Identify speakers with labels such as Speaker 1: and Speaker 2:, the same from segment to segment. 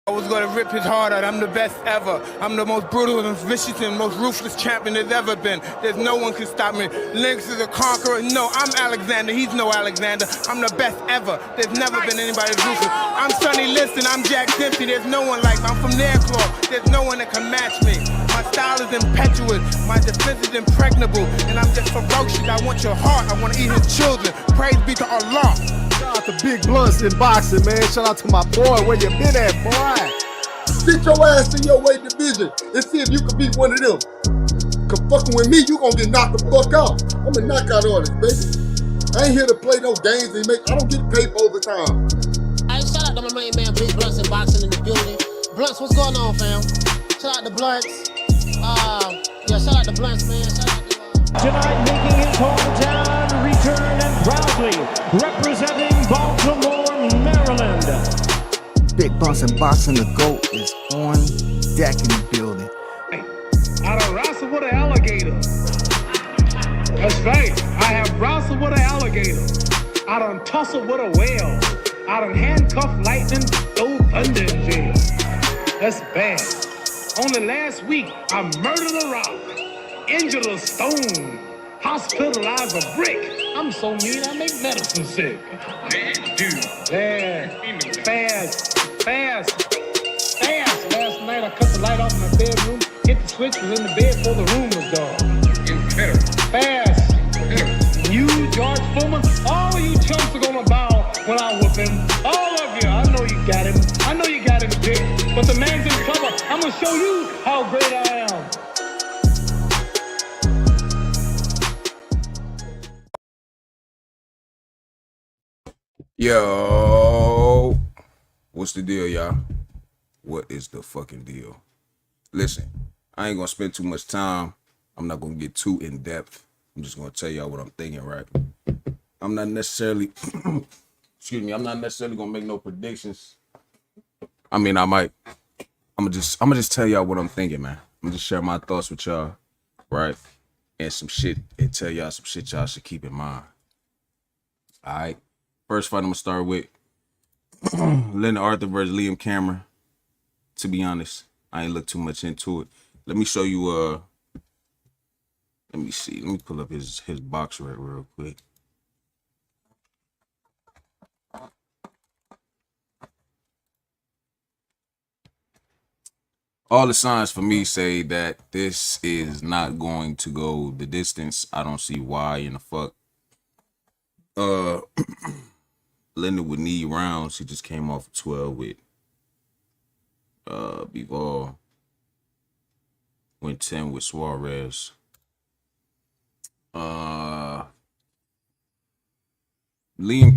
Speaker 1: I was gonna rip his heart out. I'm the best ever. I'm the most brutal and vicious and most ruthless champion there's ever been. There's no one can stop me. Lynx is a conqueror. No, I'm Alexander. He's no Alexander. I'm the best ever. There's never been anybody as ruthless. I'm Sonny Liston. I'm Jack Dempsey. There's no one like me. I'm from Nairclaw. There's no one that can match me. My style is impetuous. My defense is impregnable. And I'm just ferocious. I want your heart. I want to eat his children. Praise be to Allah.
Speaker 2: Shout out to Big Blunts and Boxing, man. Shout out to my boy. Where you been at, boy?
Speaker 3: Sit your ass in your weight division and see if you can beat one of them. Cause fucking with me, you gonna get knocked the fuck out. I'm a knockout artist, baby. I ain't here to play no games and make. I don't get paid for overtime.
Speaker 4: Hey, shout out to my main man, Big Blunts and Boxing in the building. Blunts, what's going on, fam? Shout out to Blunts. Yeah, shout out to Blunts, man. Shout out to
Speaker 5: Tonight making his hometown return and proudly representing Baltimore, Maryland.
Speaker 6: Big Blunts and Boxing, the GOAT is on deck in the building.
Speaker 7: I done wrestled with an alligator. That's right. I have wrestled with an alligator. I done tussled with a whale. I done handcuffed lightning, throw thunder in jail. That's bad. Only last week, I murdered a rock, injured a stone, hospitalized a brick. I'm so mean, I make medicine sick. Dude. Yeah. Fast. Last night, I cut the light off in my bedroom, hit the switch, was in the bed before the room was dark. Fast. You, George Foreman, all of you chumps are gonna bow when I whoop him. All of you. I know you got him. I know you got him, Dick. But the man's in trouble. I'm gonna show you how great I am.
Speaker 8: Yo, what's the deal, y'all? What is the fucking deal? Listen, I ain't gonna spend too much time. I'm not gonna get too in depth. I'm just gonna tell y'all what I'm thinking, right? I'm not necessarily, excuse me, I'm not necessarily gonna make no predictions. I mean, I might. I'm gonna just tell y'all what I'm thinking, man. I'm gonna just share my thoughts with y'all, right? And some shit, and tell y'all some shit y'all should keep in mind. All right. First fight I'm gonna start with Leonard Arthur versus Liam Cameron. To be honest, I ain't look too much into it. Let me show you. Let me see. Let me pull up his box right real quick. All the signs for me say that this is not going to go the distance. I don't see why in the fuck. Leonard would need rounds. He just came off 12 with Bivol. Went 10 with Suarez. Liam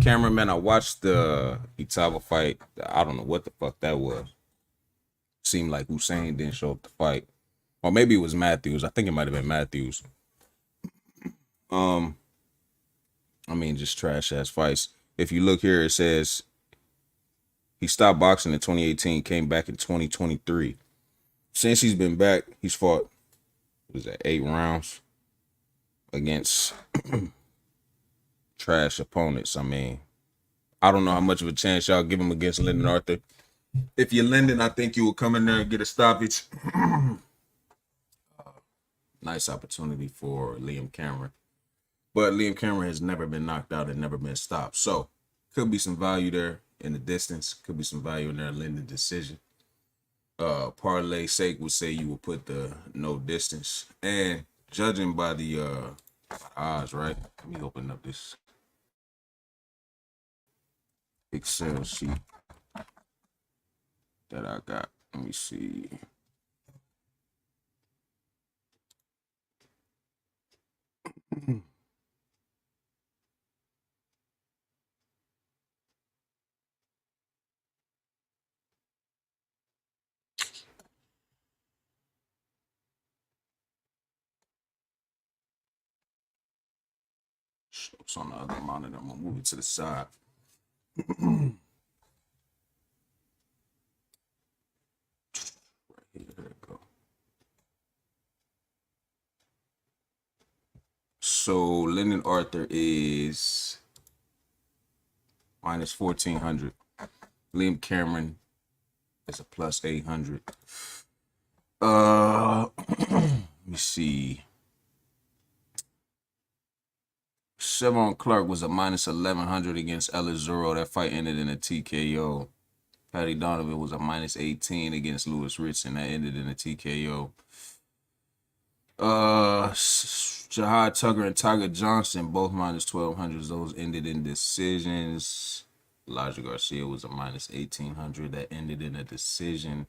Speaker 8: Cameron, man, I watched the Itava fight. I don't know what the fuck that was. Seemed like Hussein didn't show up to fight. Or maybe it was Matthews. I think it might have been Matthews. I mean, just trash ass fights. If you look here, it says he stopped boxing in 2018, came back in 2023. Since he's been back, he's fought, what is that, 8 rounds against trash opponents. I mean, I don't know how much of a chance y'all give him against Lyndon Arthur. If you're Lyndon, I think you will come in there and get a stoppage. Nice opportunity for Liam Cameron. But Liam Cameron has never been knocked out and never been stopped. So, could be some value there in the distance. Could be some value in their Linden decision. Parlay sake would say you would put the no distance. And judging by the odds, right? Let me open up this Excel sheet that I got. Let me see. It's on the other monitor. I'm gonna move it to the side. Right here, there we go. So Lyndon Arthur is minus 1,400. Liam Cameron It's a plus 800. Let me see. Chevron Clark was a minus 1100 against Elizuro. That fight ended in a TKO. Patty Donovan was a minus 18 against Lewis Ritson. That ended in a TKO. Jahad Tucker and Tiger Johnson, both minus 1200s. Those ended in decisions. Elijah Garcia was a minus 1800. That ended in a decision.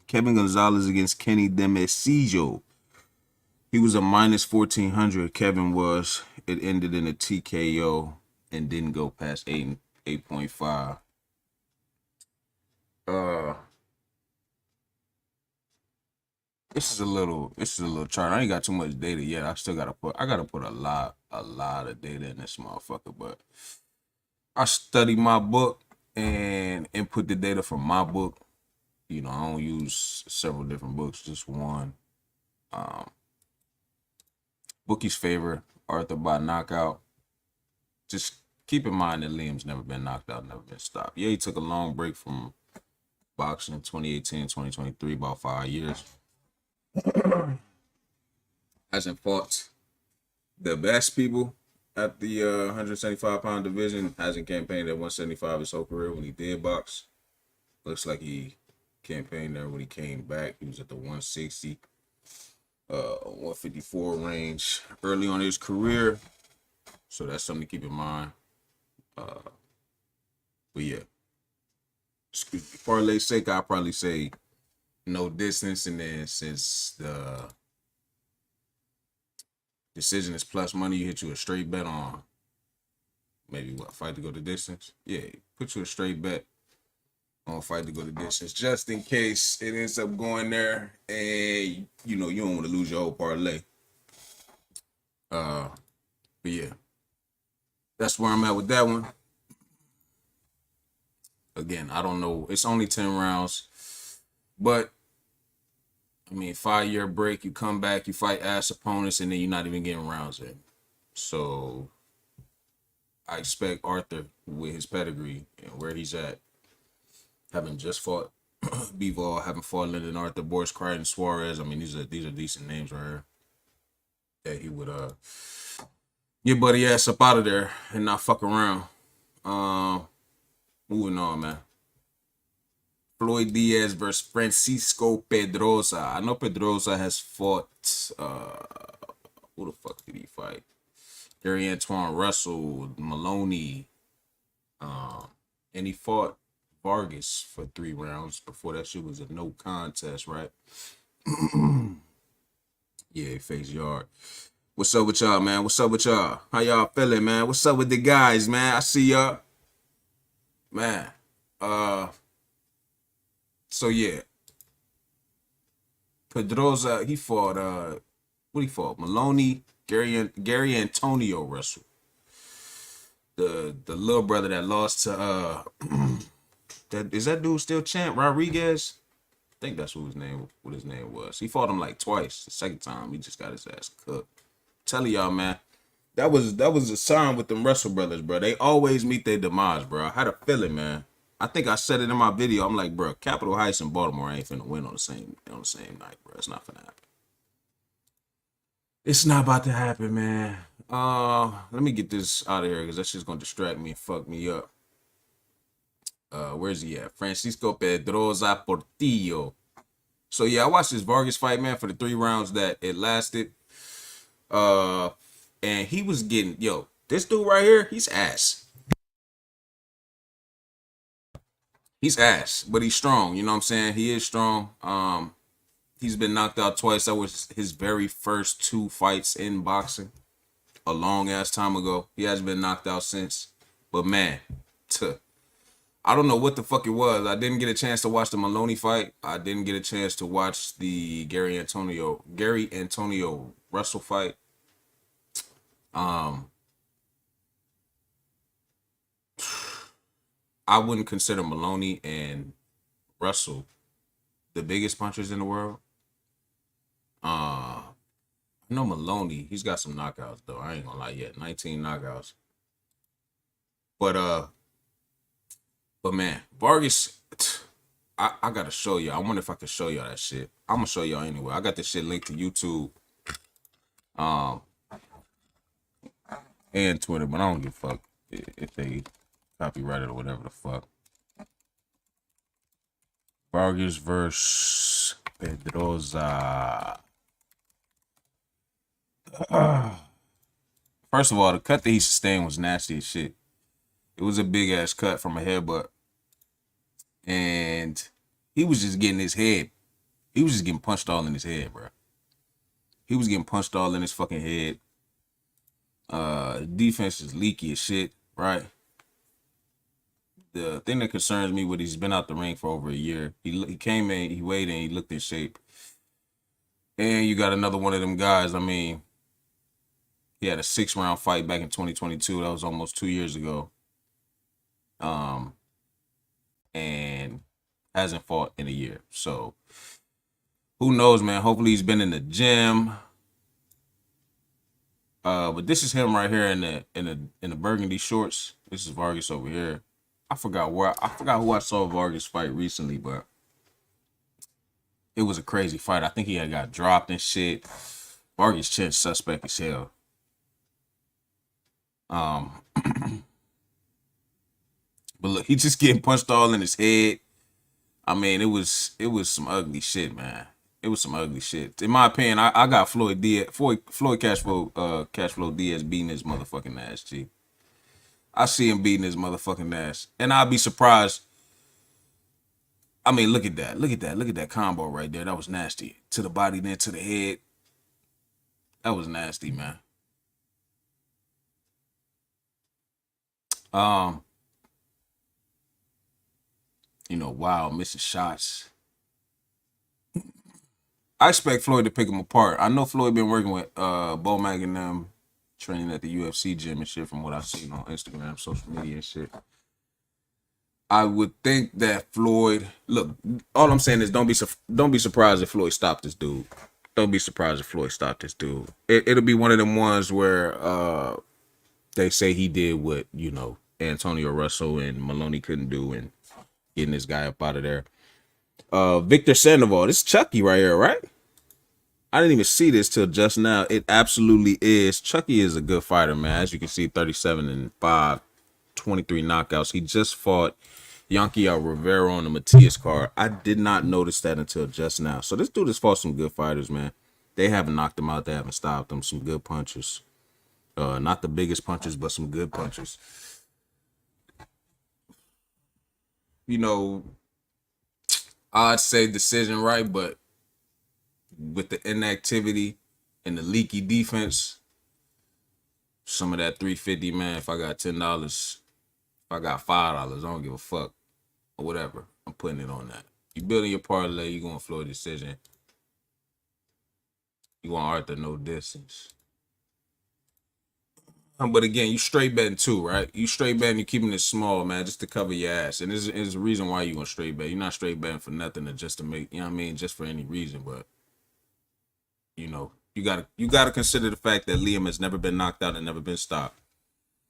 Speaker 8: Kevin Gonzalez against Kenny Demesijo. He was a minus 1400. Kevin was. It ended in a TKO and didn't go past 8.5. This is a little chart. I ain't got too much data yet. I gotta put a lot of data in this motherfucker, but I study my book and input the data from my book. You know, I don't use several different books, just one. Bookie's favor, Arthur by knockout. Just keep in mind that Liam's never been knocked out, never been stopped. Yeah, he took a long break from boxing in 2018, 2023, about 5 years. Hasn't fought the best people at the 175-pound division. Hasn't campaigned at 175 his whole career when he did box. Looks like he campaigned there when he came back. He was at the 160, 154 range early on in his career. So that's something to keep in mind. But yeah, parlay's sake, I'll probably say no distance, and then since the decision is plus money, you hit you a straight bet on maybe fight to go the distance. Yeah, put you a straight bet on fight to go the distance, just in case it ends up going there, and you know you don't want to lose your whole parlay. But yeah, that's where I'm at with that one. Again, I don't know. It's only 10 rounds, but I mean, 5-year break, you come back, you fight ass opponents, and then you're not even getting rounds in. So I expect Arthur, with his pedigree and where he's at, having just fought Bivol, having fought Lyndon Arthur, Boris Crichton, Suarez. I mean, these are decent names right here. That he would get buddy ass up out of there and not fuck around. Moving on, man. Floyd Diaz versus Francisco Pedrosa. I know Pedrosa has fought, who the fuck did he fight? Gary Antoine Russell, Maloney, and he fought Vargas for 3 rounds. Before that shit was a no contest, right? Yeah, he faced Yard. What's up with y'all, man? What's up with y'all? How y'all feeling, man? What's up with the guys, man? I see y'all. Man, so yeah, Pedrosa, he fought what he fought? Maloney, Gary Antonio Russell, the little brother that lost to that dude still champ Rodriguez? I think that's what his name was. He fought him like twice. The second time he just got his ass cooked. I'm telling y'all, man, that was a sign with them Russell brothers, bro. They always meet their demise, bro. I had a feeling, man. I think I said it in my video. I'm like, bro, Capitol Heights and Baltimore ain't finna win on the same night, bro. It's not finna happen. It's not about to happen, man. Let me get this out of here because that's just gonna distract me and fuck me up. Where's he at? Francisco Pedrosa Portillo. So yeah, I watched this Vargas fight, man, for the 3 rounds that it lasted. And he was getting, this dude right here, he's ass. He's ass, but he's strong. You know what I'm saying? He is strong. He's been knocked out twice. That was his very first 2 fights in boxing a long ass time ago. He hasn't been knocked out since. But man, I don't know what the fuck it was. I didn't get a chance to watch the Maloney fight. I didn't get a chance to watch the Gary Antonio Russell fight. I wouldn't consider Maloney and Russell the biggest punchers in the world. I know Maloney, he's got some knockouts though. I ain't gonna lie yet. 19 knockouts. But man, Vargas, I gotta show you. I wonder if I can show y'all that shit. I'm gonna show y'all anyway. I got this shit linked to YouTube, and Twitter, but I don't give a fuck if they copyright it or whatever the fuck. Vargas versus Pedroza. First of all, the cut that he sustained was nasty as shit. It was a big ass cut from a headbutt. And he was just getting his head. He was just getting punched all in his head, bro. He was getting punched all in his fucking head. Defense is leaky as shit, right? The thing that concerns me with he's been out the ring for over a year. He came in, he weighed in, he looked in shape. And you got another one of them guys. I mean, he had a 6-round fight back in 2022. That was almost 2 years ago. And hasn't fought in a year. So who knows, man? Hopefully he's been in the gym. But this is him right here in the burgundy shorts. This is Vargas over here. I forgot who I saw Vargas fight recently, but it was a crazy fight. I think he had got dropped and shit. Vargas chin suspect as hell. But look, he just getting punched all in his head. I mean, it was some ugly shit, man. It was some ugly shit. In my opinion, I got Floyd Cashflow Diaz beating his motherfucking ass, G. I see him beating his motherfucking ass. And I'll be surprised. I mean, look at that. Look at that combo right there. That was nasty. To the body, then to the head. That was nasty, man. You know, wow, missing shots. I expect Floyd to pick him apart. I know Floyd been working with Bo Mag and them, training at the UFC gym and shit from what I've seen on Instagram, social media and shit. I would think that Floyd, look, all I'm saying is don't be surprised if Floyd stopped this dude. Don't be surprised if Floyd stopped this dude. It'll be one of them ones where they say he did what, you know, Antonio Russell and Maloney couldn't do and getting this guy up out of there. Victor Sandoval. This is Chucky right here, right? I didn't even see this till just now. It absolutely is. Chucky is a good fighter, man. As you can see, 37-5, 23 knockouts. He just fought Yanquiel Rivera on the Matias card. I did not notice that until just now. So this dude has fought some good fighters, man. They haven't knocked him out. They haven't stopped him. Some good punchers. Not the biggest punchers, but some good punchers. You know, I'd say decision right, but with the inactivity and the leaky defense, some of that $350, man, if I got $10, if I got $5, I don't give a fuck. Or whatever. I'm putting it on that. You building your parlay, you going Floyd decision. You want Arthur no distance. But again, you straight betting too, right? You straight betting, you keeping it small, man, just to cover your ass. And there's a reason why you want straight bet. You're not straight betting for nothing, or just to make, you know what I mean, just for any reason. But you know, you gotta consider the fact that Liam has never been knocked out and never been stopped.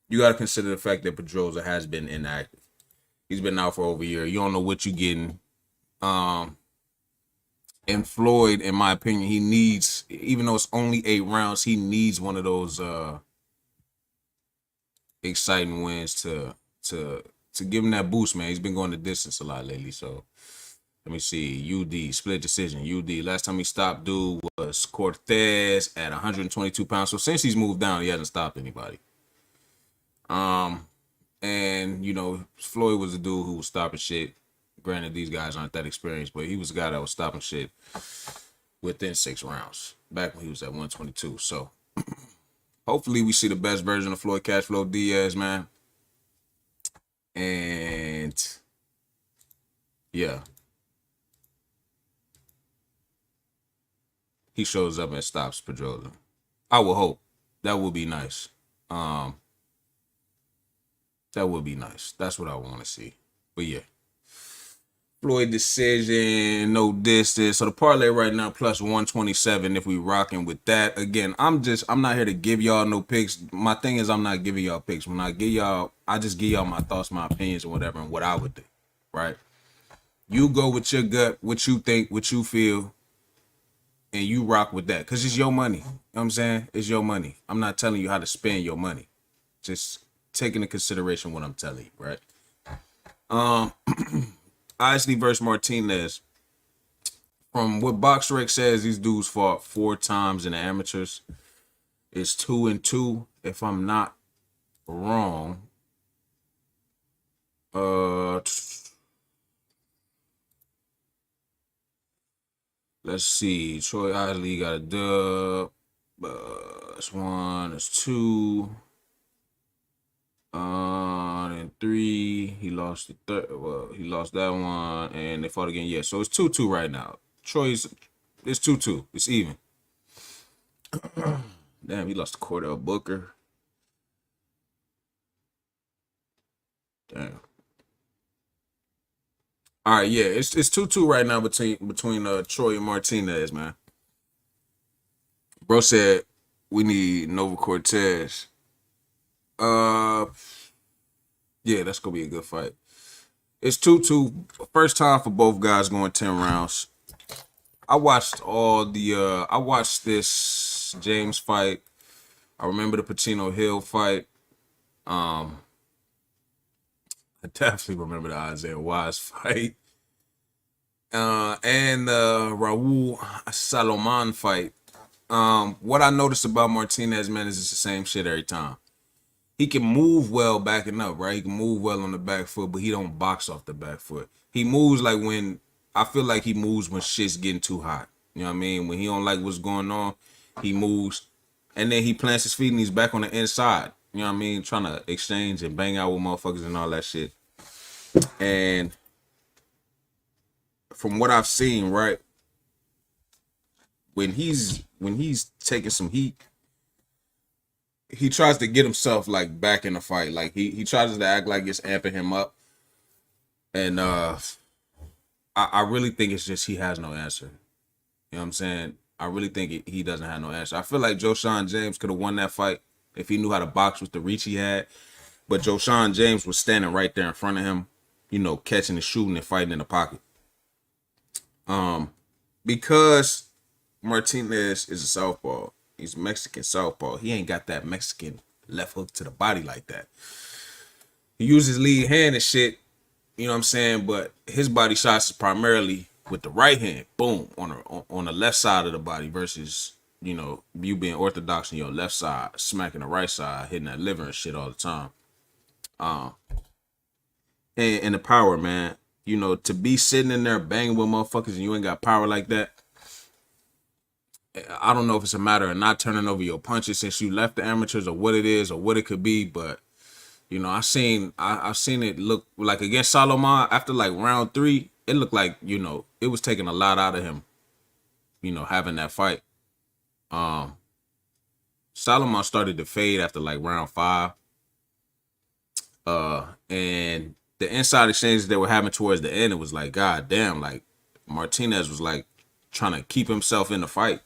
Speaker 8: You gotta consider the fact that Pedroza has been inactive. He's been out for over a year. You don't know what you're getting. And Floyd, in my opinion, he needs, even though it's only 8 rounds, he needs one of those exciting wins to give him that boost, man. He's been going the distance a lot lately. So let me see. UD, split decision. UD. Last time he stopped dude was Cortez at 122 pounds. So since he's moved down, he hasn't stopped anybody. And you know, Floyd was the dude who was stopping shit. Granted, these guys aren't that experienced, but he was a guy that was stopping shit within 6 rounds back when he was at 122. So hopefully we see the best version of Floyd Cashflow Diaz, man. And yeah, he shows up and stops Pedroza. I will hope. That would be nice. That would be nice. That's what I want to see. But yeah, Floyd decision, no distance. So the parlay right now plus 127 if we rocking with that. Again, I'm not here to give y'all no picks. My thing is I'm not giving y'all picks. When I give y'all, I just give y'all my thoughts, my opinions, and whatever, and what I would do, right? You go with your gut, what you think, what you feel, and you rock with that. Cause it's your money. You know what I'm saying? It's your money. I'm not telling you how to spend your money. Just take into consideration what I'm telling you, right? Isley versus Martinez. From what BoxRec says, these dudes fought 4 times in the amateurs. It's 2-2, if I'm not wrong. Let's see. Troy Isley got a dub. That's 1. That's 2. And 3. He lost the third. Well, he lost that one, and they fought again. Yeah, so it's 2-2 right now. Troy's. It's 2-2. It's even. Damn, he lost to Cordell Booker. Damn. All right, yeah, it's 2-2 right now between Troy and Martinez, man. Bro said we need Nova Cortez. Yeah, that's gonna be a good fight. It's 2-2. First time for both guys going 10 rounds. I watched this James fight. I remember the Pacino Hill fight. I definitely remember the Isaiah Wise fight. And the Raul Salomon fight. What I noticed about Martinez, man, is it's the same shit every time. He can move well backing up, right? He can move well on the back foot, but he don't box off the back foot. He moves like when, I feel like he moves when shit's getting too hot. You know what I mean? When he don't like what's going on, he moves. And then he plants his feet and he's back on the inside. You know what I mean? Trying to exchange and bang out with motherfuckers and all that shit. And from what I've seen, right, when he's taking some heat, he tries to get himself like back in the fight. Like he tries to act like it's amping him up. And I really think it's just he has no answer. You know what I'm saying? I really think he doesn't have no answer. I feel like Joshawn James could have won that fight if he knew how to box with the reach he had. But Joshawn James was standing right there in front of him, you know, catching and shooting and fighting in the pocket. Because Martinez is a southpaw, he's Mexican southpaw. He ain't got that Mexican left hook to the body like that. He uses lead hand and shit, you know what I'm saying? But his body shots is primarily with the right hand, boom, on the left side of the body versus, you know, you being orthodox on your left side, smacking the right side, hitting that liver and shit all the time. And the power, man. You know, to be sitting in there banging with motherfuckers and you ain't got power like that. I don't know if it's a matter of not turning over your punches since you left the amateurs or what it is or what it could be, but you know, I've seen it look like against Salomon after like round 3, it looked like, you know, it was taking a lot out of him, you know, having that fight. Salomon started to fade after like round 5. And the inside exchanges that were having towards the end, it was like, God damn, like Martinez was like trying to keep himself in the fight,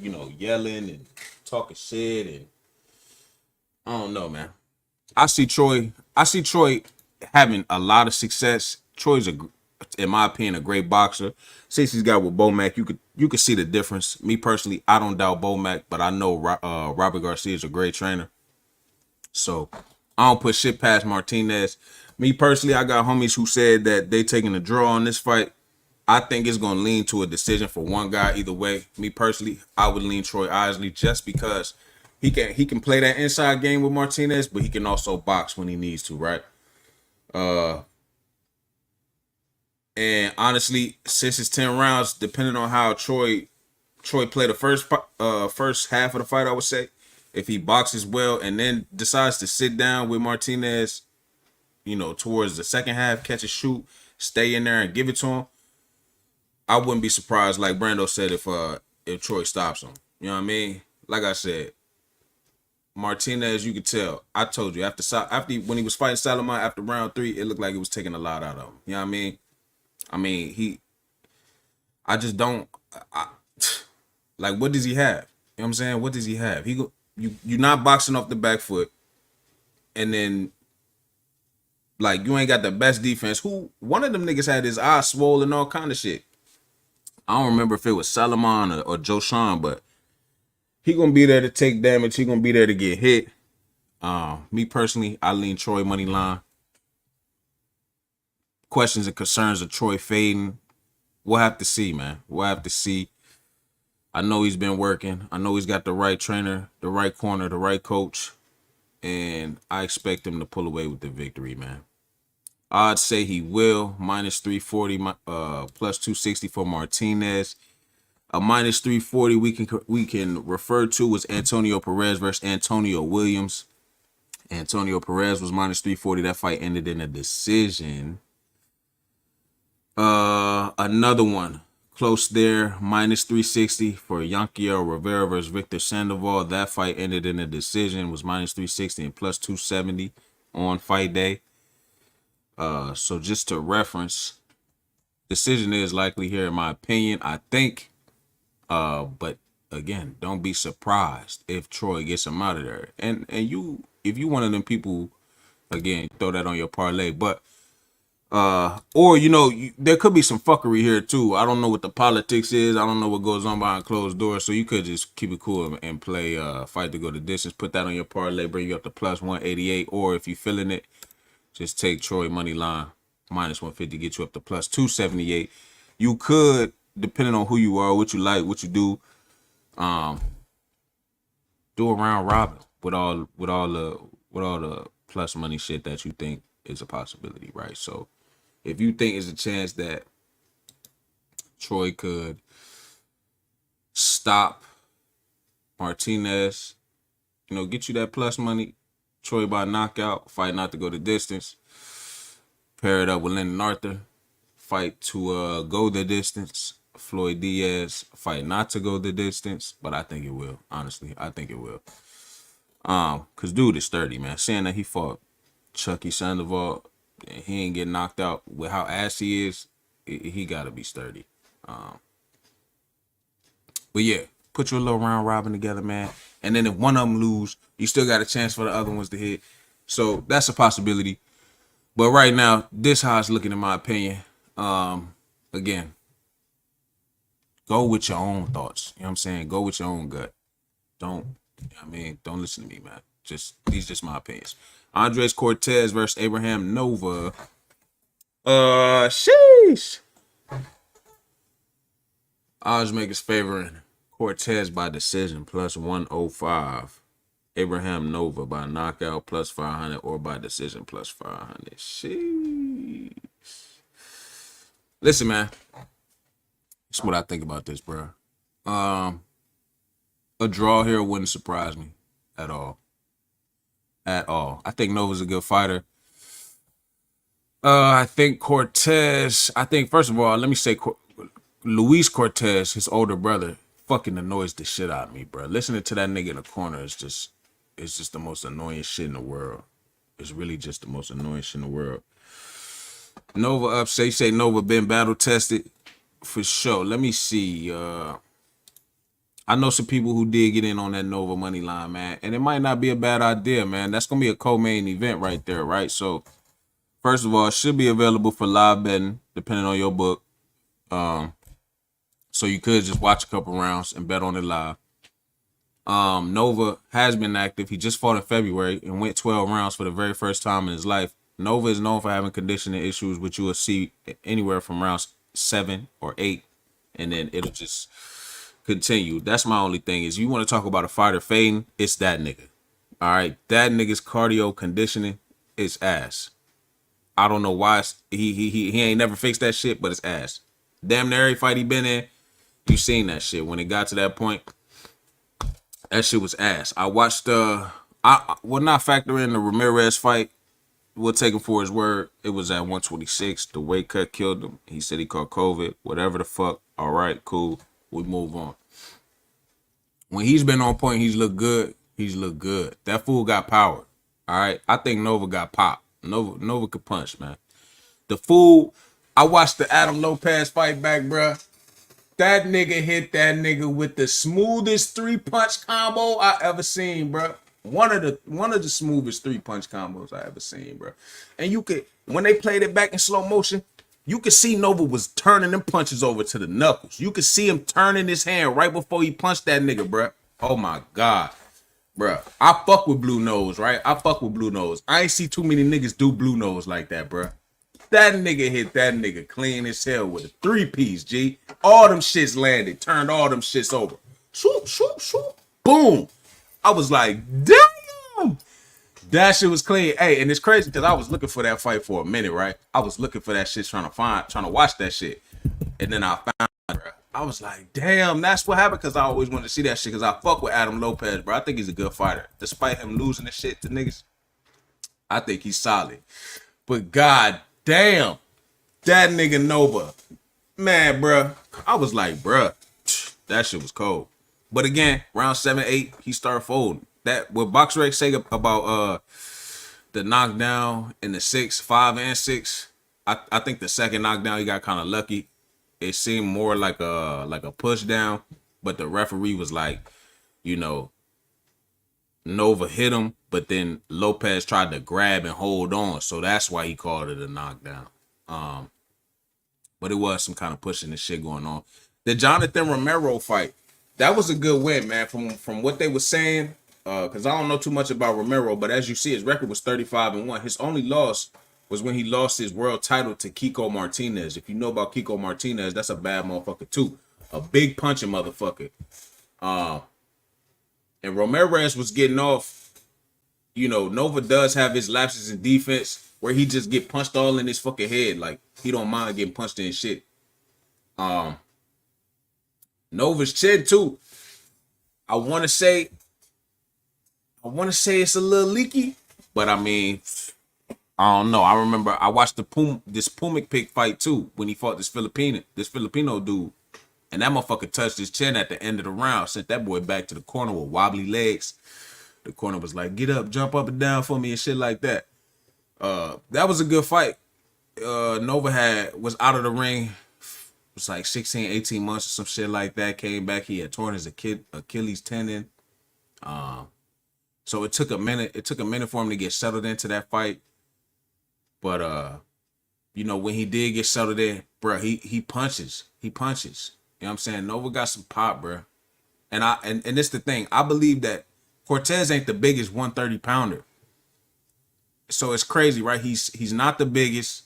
Speaker 8: you know, yelling and talking shit. And I don't know, man. I see Troy having a lot of success. Troy's in my opinion, a great boxer. Since he's got with Bomac, you could see the difference. Me personally, I don't doubt Bomac, but I know Robert Garcia is a great trainer. So I don't put shit past Martinez. Me personally, I got homies who said that they taking a draw on this fight. I think it's gonna lean to a decision for one guy either way. Me personally, I would lean Troy Isley just because he can play that inside game with Martinez, but he can also box when he needs to, right? And honestly, since it's 10 rounds, depending on how Troy played the first half of the fight, I would say, if he boxes well and then decides to sit down with Martinez, you know, towards the second half, catch a shoot, stay in there and give it to him, I wouldn't be surprised, like Brando said, if Troy stops him. You know what I mean? Like I said, Martinez, you could tell. I told you after when he was fighting Salomon after round 3, it looked like it was taking a lot out of him. You know what I mean? I just don't. Like, what does he have? You know what I'm saying? What does he have? You're not boxing off the back foot, and then Like, you ain't got the best defense. One of them niggas had his eyes swollen, all kind of shit. I don't remember if it was Salomon or Joe Sean, but he gonna be there to take damage. He gonna be there to get hit. Me personally, I lean Troy money line. Questions and concerns of Troy fading. We'll have to see, man. We'll have to see. I know he's been working. I know he's got the right trainer, the right corner, the right coach. And I expect him to pull away with the victory, man. I'd say he will. Minus 340, plus 260 for Martinez. A minus 340 we can refer to was Antonio Perez versus Antonio Williams. Antonio Perez was minus 340. That fight ended in a decision. Another one close there, minus 360 for Yankiel Rivera versus Victor Sandoval. That fight ended in a decision, was minus 360 and plus 270 on fight day. So just to reference, decision is likely here in my opinion, I think. But again, don't be surprised if Troy gets him out of there. And you, if you one of them people, again, throw that on your parlay. But or there could be some fuckery here too. I don't know what the politics is. I don't know what goes on behind closed doors. So you could just keep it cool and play fight to go the distance. Put that on your parlay, bring you up to plus 188. Or if you feeling it, just take Troy money line minus 150, get you up to plus 278. You could, depending on who you are, what you like, what you do a round robin with all the plus money shit that you think is a possibility, right? So if you think there's a chance that Troy could stop Martinez, get you that plus money, Troy by knockout, fight not to go the distance, pair it up with Lennon Arthur, fight to go the distance, Floyd Diaz, fight not to go the distance, but I think it will. Honestly, I think it will. Cause dude is 30, man. Saying that he fought Chucky Sandoval and he ain't get knocked out with how ass he is, he gotta be sturdy. But yeah, put your little round robin together, man. And then if one of them lose, you still got a chance for the other ones to hit. So that's a possibility. But right now, this how it's looking in my opinion. Again, go with your own thoughts. You know what I'm saying? Go with your own gut. Don't listen to me, man. These just my opinions. Andres Cortez versus Abraham Nova. Sheesh. Oddsmakers favoring Cortez by decision plus 105. Abraham Nova by knockout plus 500 or by decision plus 500. Sheesh. Listen, man. That's what I think about this, bro. A draw here wouldn't surprise me at all. At all. I think Nova's a good fighter. I think Cortez, first of all, let me say Luis Cortez, his older brother, fucking annoys the shit out of me, bro. Listening to that nigga in the corner is just the most annoying shit in the world. It's really just the most annoying shit in the world. Nova upset. You say Nova been battle tested? For sure. Let me see. I know some people who did get in on that Nova money line, man. And it might not be a bad idea, man. That's going to be a co-main event right there, right? So, first of all, it should be available for live betting, depending on your book. So you could just watch a couple rounds and bet on it live. Nova has been active. He just fought in February and went 12 rounds for the very first time in his life. Nova is known for having conditioning issues, which you will see anywhere from rounds 7 or 8, and then it'll just continue. That's my only thing is you want to talk about a fighter fading, it's that nigga. All right, that nigga's cardio conditioning is ass. I don't know why he ain't never fixed that shit, but it's ass. Damn near every fight he been in, you seen that shit. When it got to that point, that shit was ass. I watched I will not factor in the Ramirez fight. We'll take him for his word. It was at 126. The weight cut killed him. He said he caught COVID. Whatever the fuck. All right, cool. We move on. When he's been on point, he's looked good. He's looked good. That fool got power. All right. I think Nova got pop. Nova could punch, man. The fool, I watched the Adam Lopez fight back, bruh. That nigga hit that nigga with the smoothest 3-punch combo I ever seen, bruh. One of the smoothest 3-punch combos I ever seen, bro. And when they played it back in slow motion, you could see Nova was turning them punches over to the knuckles. You could see him turning his hand right before he punched that nigga, bruh. Oh my God. Bruh, I fuck with Blue Nose, right? I fuck with Blue Nose. I ain't see too many niggas do Blue Nose like that, bruh. That nigga hit that nigga clean as hell with a 3-piece, G. All them shits landed, turned all them shits over. Swoop, swoop, swoop, boom. I was like, damn. That shit was clean. Hey, and it's crazy because I was looking for that fight for a minute, right? I was looking for that shit, trying to watch that shit. And then I found it, bro. I was like, damn, that's what happened, because I always wanted to see that shit because I fuck with Adam Lopez, bro. I think he's a good fighter. Despite him losing the shit to niggas, I think he's solid. But god damn, that nigga Nova, man, bro. I was like, bro, that shit was cold. But again, round 7, 8, he started folding. That what BoxRec say about the knockdown in the 6, 5, and 6. I think the second knockdown he got kind of lucky. It seemed more like a push down, but the referee was like, you know, Nova hit him, but then Lopez tried to grab and hold on, so that's why he called it a knockdown. But it was some kind of pushing and shit going on. The Jonathan Romero fight, that was a good win, man. From what they were saying, because I don't know too much about Romero, but as you see, his record was 35-1. His only loss was when he lost his world title to Kiko Martinez. If you know about Kiko Martinez, that's a bad motherfucker too. A big punching motherfucker. And Ramirez was getting off. You know, Nova does have his lapses in defense where he just get punched all in his fucking head. Like, he don't mind getting punched in shit. Nova's chin too. I want to say it's a little leaky, but I mean, I don't know. I remember I watched this Pumic Pig fight too when he fought this Filipino dude, and that motherfucker touched his chin at the end of the round, sent that boy back to the corner with wobbly legs. The corner was like, "Get up, jump up and down for me," and shit like that. That was a good fight. Nova was out of the ring. It was like 16, 18 months or some shit like that. Came back. He had torn his Achilles tendon. So it took a minute. It took a minute for him to get settled into that fight. But you know, when he did get settled in, bro, he punches. He punches. You know what I'm saying? Nova got some pop, bro. And it's the thing. I believe that Cortez ain't the biggest 130 pounder. So it's crazy, right? He's not the biggest,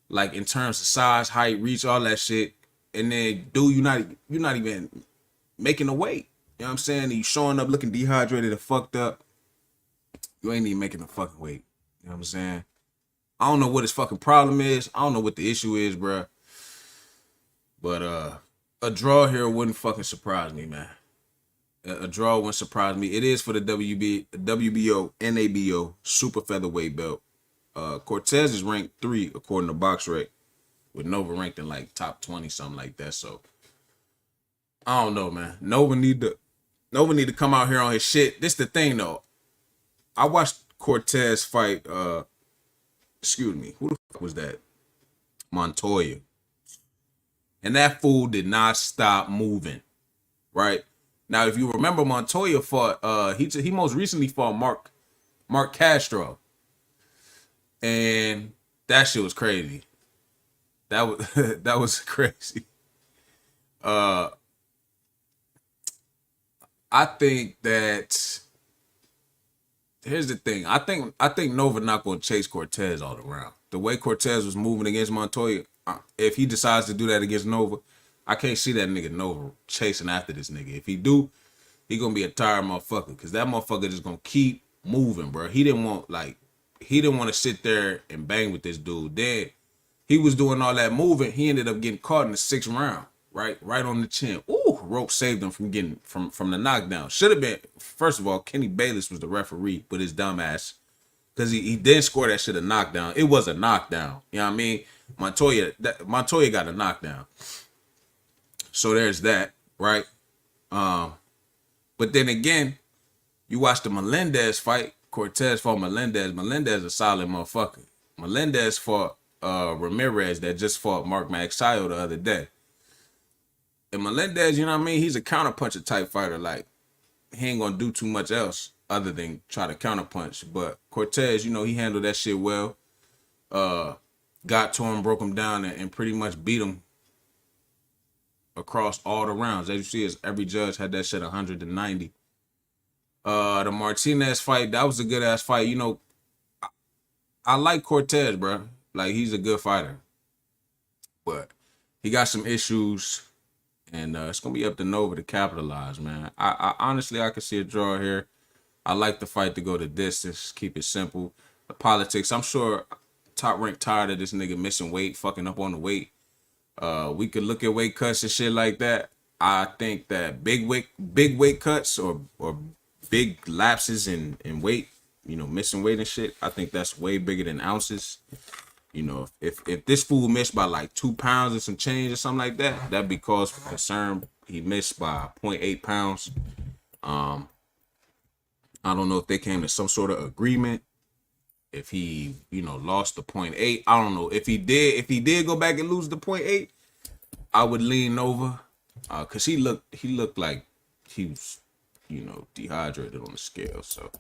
Speaker 8: like in terms of size, height, reach, all that shit. And then, dude, you're not even making the weight. You know what I'm saying? You showing up looking dehydrated and fucked up. You ain't even making the fucking weight. You know what I'm saying? I don't know what his fucking problem is. I don't know what the issue is, bro. But a draw here wouldn't fucking surprise me, man. A draw wouldn't surprise me. It is for the WBO, NABO super featherweight belt. Cortez is ranked 3 according to BoxRec, with Nova ranked in like top 20, something like that. So I don't know, man. Nova need to come out here on his shit. This the thing though. I watched Cortez fight. Excuse me. Who the fuck was that? Montoya. And that fool did not stop moving. Right? Now, if you remember, Montoya fought, he most recently fought Mark Castro. And that shit was crazy. That was crazy. I think that here's the thing. I think Nova not gonna chase Cortez all around. The way Cortez was moving against Montoya, if he decides to do that against Nova, I can't see that nigga Nova chasing after this nigga. If he do, he gonna be a tired motherfucker, because that motherfucker just gonna keep moving, bro. He didn't want to sit there and bang with this dude. Then he was doing all that moving. He ended up getting caught in the 6th round, right on the chin. Ooh, rope saved him from getting from the knockdown. Should have been, first of all, Kenny Bayless was the referee, but his dumb ass, because he didn't score that shit a knockdown. It was a knockdown. You know what I mean? Montoya got a knockdown. So there's that, right? But then again, you watch the Melendez fight. Cortez fought Melendez. Melendez a solid motherfucker. Melendez fought Ramirez that just fought Mark Magsayo the other day. And Melendez, you know what I mean? He's a counterpuncher type fighter. Like, he ain't gonna do too much else other than try to counterpunch. But Cortez, you know, he handled that shit well. got to him, broke him down, and pretty much beat him across all the rounds. As you see, every judge had that shit 190. The Martinez fight, that was a good ass fight. You know, I like Cortez, bro. Like, he's a good fighter, but he got some issues, and it's gonna be up to Nova to capitalize, man. I honestly, I could see a draw here. I like the fight to go the distance, keep it simple. The politics, I'm sure Top Rank tired of this nigga missing weight, fucking up on the weight. We could look at weight cuts and shit like that. I think that big weight cuts or big lapses in weight, you know, missing weight and shit, I think that's way bigger than ounces. You know, if this fool missed by like 2 pounds or some change or something like that, that'd be cause for concern. He missed by 0.8 pounds. I don't know if they came to some sort of agreement. If he, you know, lost the 0.8, I don't know. If he did go back and lose the 0.8, I would lean over, cause he looked like he was, you know, dehydrated on the scale. So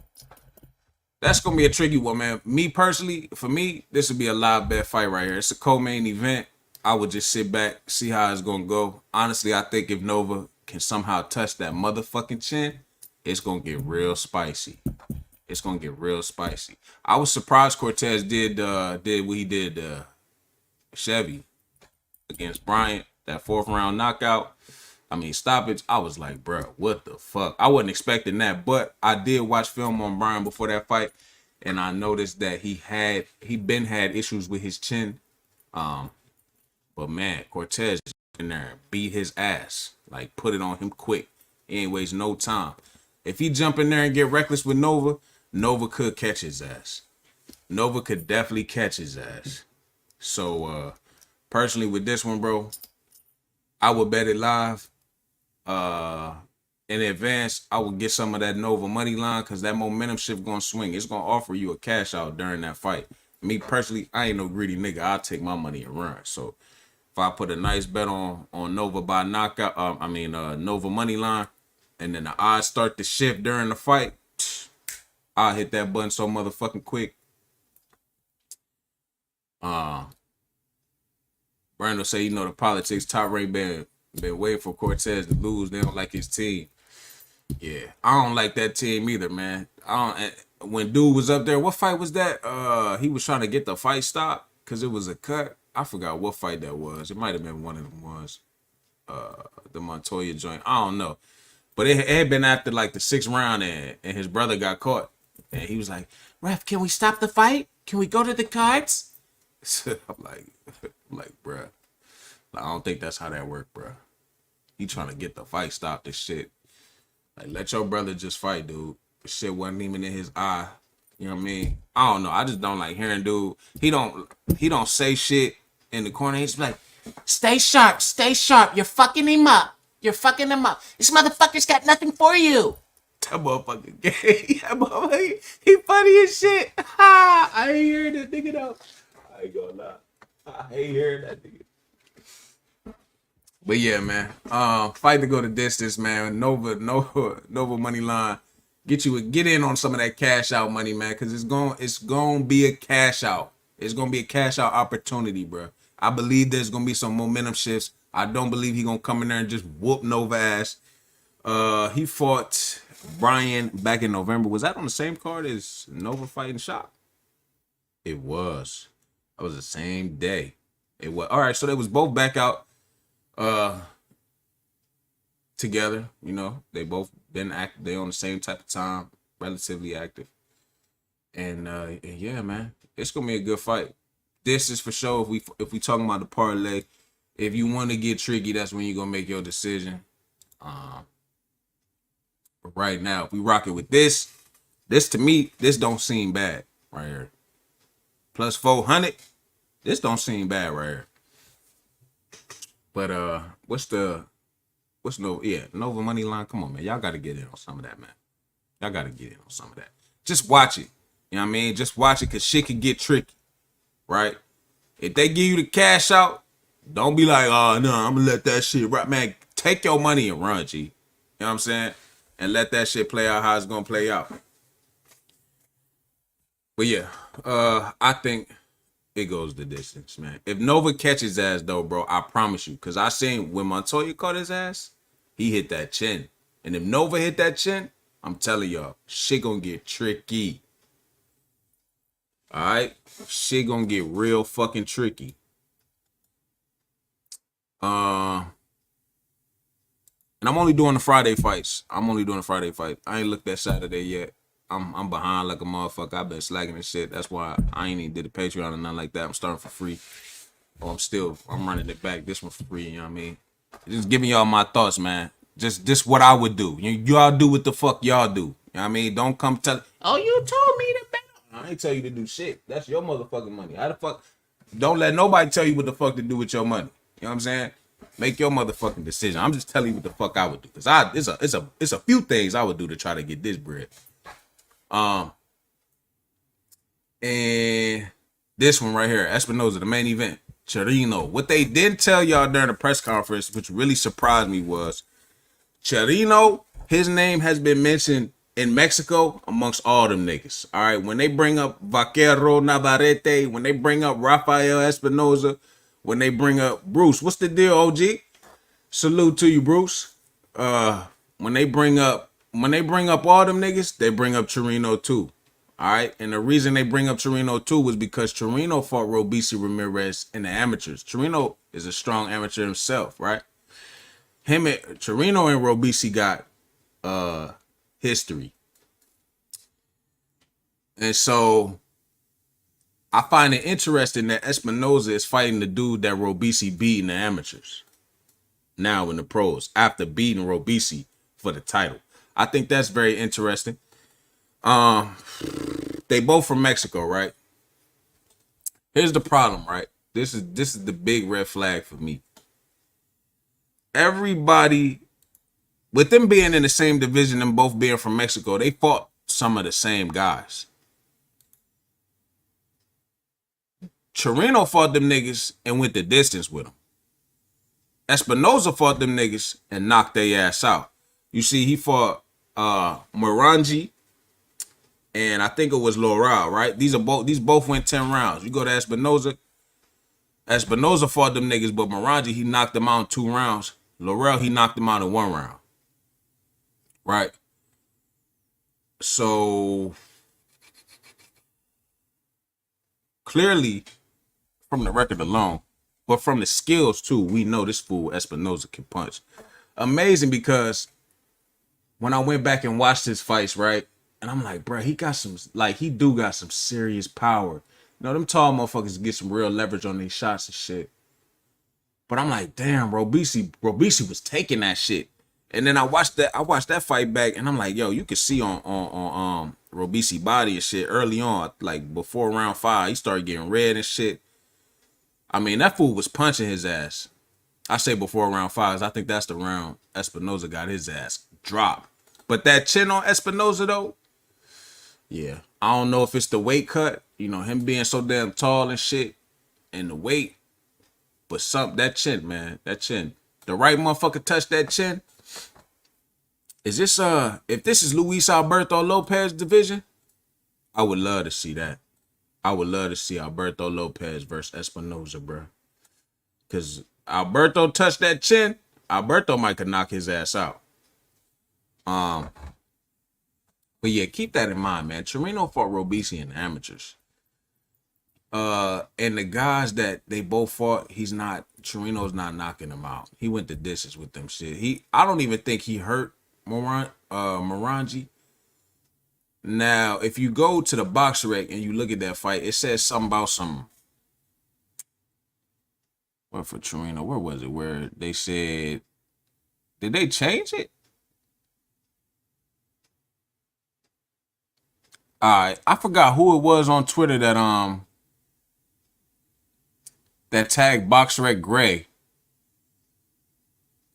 Speaker 8: that's gonna be a tricky one, man. Me personally, for me, this would be a live bet fight right here. It's a co-main event. I would just sit back, see how it's gonna go. Honestly, I think if Nova can somehow touch that motherfucking chin, it's gonna get real spicy. It's gonna get real spicy. I was surprised Cortez did what he did Chevy against Bryant, that 4th round knockout. I mean, stoppage. I was like, bro, what the fuck? I wasn't expecting that, but I did watch film on Bryant before that fight, and I noticed that he had issues with his chin. But man, Cortez in there beat his ass, like put it on him quick. He ain't waste no time. If he jump in there and get reckless with Nova, Nova could catch his ass. Nova could definitely catch his ass. So personally with this one, bro, I would bet it live. In advance, I would get some of that Nova money line, because that momentum shift gonna swing. It's gonna offer you a cash out during that fight. Me personally, I ain't no greedy nigga. I'll take my money and run. So if I put a nice bet on Nova by knockout, Nova money line, and then the odds start to shift during the fight, I'll hit that button so motherfucking quick. Brando say, you know, the politics, Top Rank been waiting for Cortez to lose. They don't like his team. Yeah, I don't like that team either, man. When dude was up there, what fight was that? He was trying to get the fight stopped because it was a cut. I forgot what fight that was. It might have been one of them ones. The Montoya joint. I don't know. But it had been after like the 6th round, and his brother got caught. And he was like, ref, can we stop the fight? Can we go to the cards? I'm like, bruh. I don't think that's how that worked, bruh. He trying to get the fight stopped and shit. Like, let your brother just fight, dude. The shit wasn't even in his eye. You know what I mean? I don't know. I just don't like hearing dude. He don't say shit in the corner. He's like, stay sharp, stay sharp. You're fucking him up. You're fucking him up. This motherfucker's got nothing for you. That motherfucker gay. That motherfucker, he funny as shit. I ain't hearing that nigga though. I ain't gonna lie. I ain't hearing that nigga. But yeah, man. Fight to go the distance, man. Nova money line. Get in on some of that cash out money, man, because it's gonna be a cash out. It's gonna be a cash out opportunity, bro. I believe there's gonna be some momentum shifts. I don't believe he gonna come in there and just whoop Nova ass. He fought Brian back in November. Was that on the same card as Nova fighting Shop? It was. That was the same day. It was. All right, so they was both back out together. You know, they both been active. They on the same type of time, relatively active. And yeah, man, it's gonna be a good fight. This is for sure. If we talking about the parlay, if you want to get tricky, that's when you're gonna make your decision. But right now, if we rock it with this to me, this don't seem bad right here. Plus 400, this don't seem bad right here. But Nova money line? Come on, man. Y'all gotta get in on some of that, man. Y'all gotta get in on some of that. Just watch it. You know what I mean? Just watch it, because shit can get tricky. Right? If they give you the cash out, don't be like, oh no, I'm gonna let that shit right, man. Take your money and run, G. You know what I'm saying? And let that shit play out how it's gonna play out. But yeah, I think it goes the distance, man. If Nova catches ass though, bro, I promise you, because I seen when Montoya caught his ass, he hit that chin. And if Nova hit that chin, I'm telling y'all, shit gonna get tricky. All right, shit gonna get real fucking tricky. And I'm only doing the Friday fights. I ain't looked at Saturday yet. I'm behind like a motherfucker. I've been slacking and shit. That's why I ain't even did a Patreon or nothing like that. I'm starting for free. I'm running it back. This one for free, you know what I mean? Just giving y'all my thoughts, man. Just what I would do. Y'all do what the fuck y'all do. You know what I mean? Don't come tell, oh, you told me to bet. I ain't tell you to do shit. That's your motherfucking money. How the fuck? Don't let nobody tell you what the fuck to do with your money. You know what I'm saying? Make your motherfucking decision. I'm just telling you what the fuck I would do. Cause it's a few things I would do to try to get this bread. And this one right here, Espinoza, the main event, Chirino. What they didn't tell y'all during the press conference, which really surprised me, was Chirino, his name has been mentioned in Mexico amongst all them niggas. All right, when they bring up Vaquero Navarrete, when they bring up Rafael Espinoza, when they bring up Bruce, what's the deal, OG? Salute to you, Bruce. When they bring up all them niggas, they bring up Chirino too. All right, and the reason they bring up Chirino too was because Chirino fought Robeisy Ramirez in the amateurs. Chirino is a strong amateur himself, right? Chirino and Robeisy got history, and so I find it interesting that Espinoza is fighting the dude that Robeisy beat in the amateurs now in the pros after beating Robeisy for the title. I think that's very interesting. They both from Mexico, right? Here's the problem, right? This is the big red flag for me. Everybody, with them being in the same division and both being from Mexico, they fought some of the same guys. Chirino fought them niggas and went the distance with them. Espinoza fought them niggas and knocked their ass out. You see, he fought Morangi and I think it was Laurel, right? These both went 10 rounds. You go to Espinoza fought them niggas, but Morangi, he knocked them out in 2 rounds. Laurel, he knocked them out in 1 round. Right? So clearly, from the record alone, but from the skills too, we know this fool Espinoza can punch. Amazing, because when I went back and watched his fights, right, and I'm like, bro, he got some, like, he do got some serious power. You know, them tall motherfuckers get some real leverage on these shots and shit. But I'm like, damn, Robeisy was taking that shit. And then I watched that fight back, and I'm like, yo, you could see on Robeisy body and shit early on, like before round 5, he started getting red and shit. I mean, that fool was punching his ass. I say before round 5, I think that's the round Espinoza got his ass dropped. But that chin on Espinoza though, yeah, I don't know if it's the weight cut, you know, him being so damn tall and shit, and the weight, but that chin, man, that chin, the right motherfucker touched that chin. Is this if this is Luis Alberto Lopez division, I would love to see that. I would love to see Alberto Lopez versus Espinoza, bro. Cause Alberto touched that chin, Alberto might could knock his ass out. But yeah, keep that in mind, man. Chirino fought Robeisy in the amateurs. And the guys that they both fought, Chirino's not knocking them out. He went the distance with them shit. I don't even think he hurt Morangi. Now, if you go to the BoxRec and you look at that fight, it says something about what for Chirino? Where was it? Where they said, did they change it? Alright, I forgot who it was on Twitter that tagged BoxRec Gray.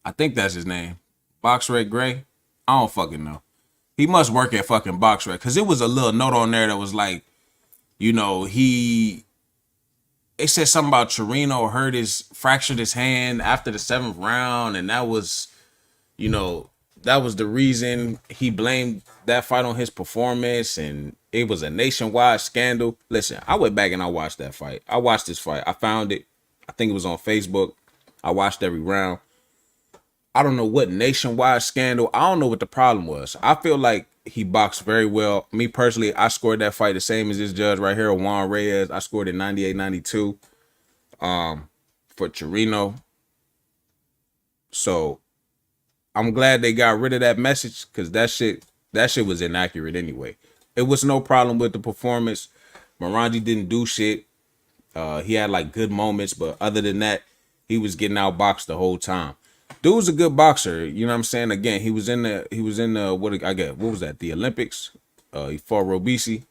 Speaker 8: I think that's his name. BoxRec Gray. I don't fucking know. He must work at fucking BoxRec, because it was a little note on there that was like, you know, it said something about Chirino fractured his hand after the 7th round, and that was, you know, that was the reason he blamed that fight on his performance, and it was a nationwide scandal. Listen, I went back and I watched that fight. I watched this fight. I found it. I think it was on Facebook. I watched every round. I don't know what nationwide scandal. I don't know what the problem was. I feel like he boxed very well. Me personally, I scored that fight the same as this judge right here, Juan Reyes. I scored it 98-92 for Chirino. So I'm glad they got rid of that message because that shit was inaccurate anyway. It was no problem with the performance. Morangi didn't do shit. He had like good moments, but other than that, he was getting outboxed the whole time. Dude's a good boxer, you know what I'm saying? Again, he was in the what was that? The Olympics. He fought Robisi.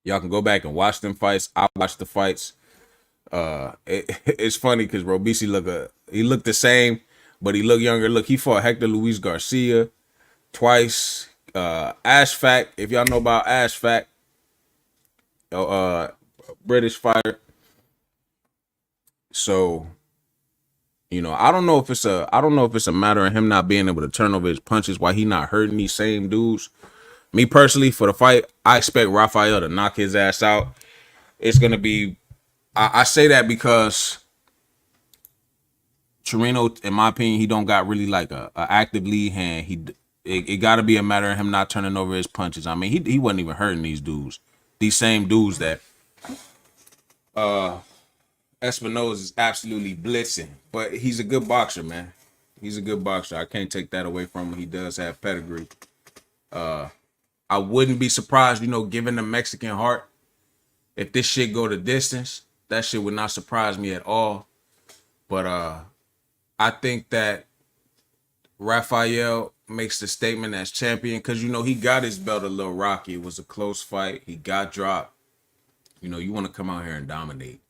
Speaker 8: Y'all can go back and watch them fights. I watched the fights. It's funny because Robisi looked the same, but he looked younger. Look, he fought Hector Luis Garcia twice. Ashfaq, if y'all know about Ashfaq, British fighter. So, you know, I don't know if it's a matter of him not being able to turn over his punches, why he not hurting these same dudes. Me personally, for the fight, I expect Rafael to knock his ass out. It's gonna be. I say that because Chirino, in my opinion, he don't got really like a active lead hand. It got to be a matter of him not turning over his punches. I mean, he wasn't even hurting these dudes. These same dudes that Espinoza is absolutely blitzing. But he's a good boxer, man. He's a good boxer. I can't take that away from him. He does have pedigree. I wouldn't be surprised, you know, given the Mexican heart, if this shit go the distance. That shit would not surprise me at all. But I think that Rafael makes the statement as champion because, you know, he got his belt a little rocky. It was a close fight. He got dropped. You know, you want to come out here and dominate.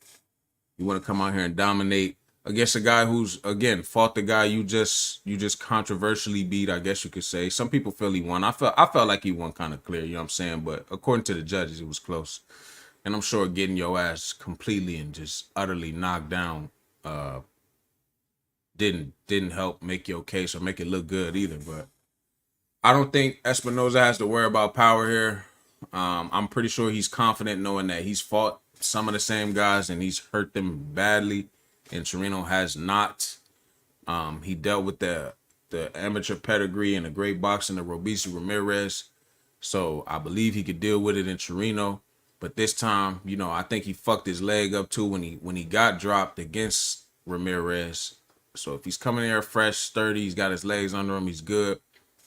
Speaker 8: You want to come out here and dominate against a guy who's, again, fought the guy you just controversially beat, I guess you could say. Some people feel he won. I felt like he won kind of clear, you know what I'm saying? But according to the judges, it was close. And I'm sure getting your ass completely and just utterly knocked down didn't help make your case or make it look good either. But I don't think Espinoza has to worry about power here. I'm pretty sure he's confident knowing that he's fought some of the same guys and he's hurt them badly, and Chirino has not. He dealt with the amateur pedigree and the great boxing of Robisi Ramirez, so I believe he could deal with it in Chirino. But this time, you know, I think he fucked his leg up too when he got dropped against Ramirez. So if he's coming here fresh, sturdy, he's got his legs under him, he's good.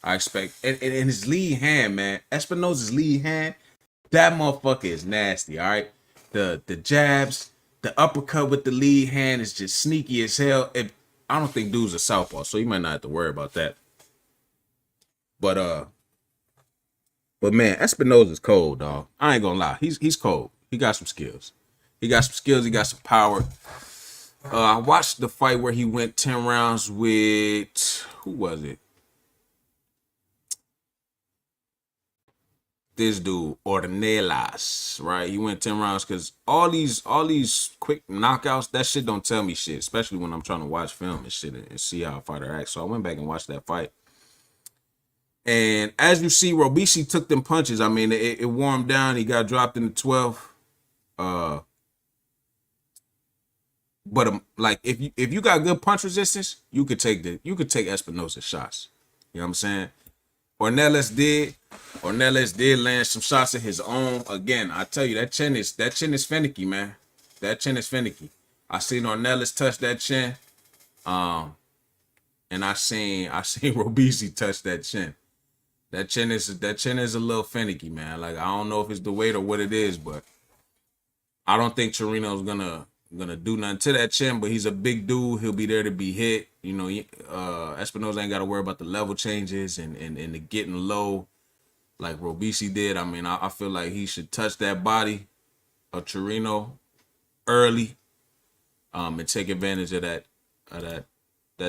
Speaker 8: I expect, and his lead hand, man, Espinoza's lead hand, that motherfucker is nasty. All right, the jabs, the uppercut with the lead hand is just sneaky as hell. I don't think dude's a southpaw, so you might not have to worry about that. But man, Espinoza's cold, dog. I ain't gonna lie, he's cold. He got some skills. He got some power. I watched the fight where he went 10 rounds with, who was it? This dude, Ornelas, right? He went 10 rounds because all these quick knockouts, that shit don't tell me shit, especially when I'm trying to watch film and shit and see how a fighter acts. So I went back and watched that fight. And as you see, Robisi took them punches. I mean, it wore him down. He got dropped in the 12th. But like if you got good punch resistance, you could take Espinoza shots. You know what I'm saying? Ornelas did land some shots of his own. Again, I tell you, that chin is finicky, man. That chin is finicky. I seen Ornelas touch that chin. And I seen Robisi touch that chin. That chin is a little finicky, man. Like, I don't know if it's the weight or what it is, but I don't think Chirino's gonna do nothing to that chin, but he's a big dude. He'll be there to be hit. You know, Espinoza ain't got to worry about the level changes and the getting low like Robisi did. I mean, I feel like he should touch that body of Chirino early and take advantage of that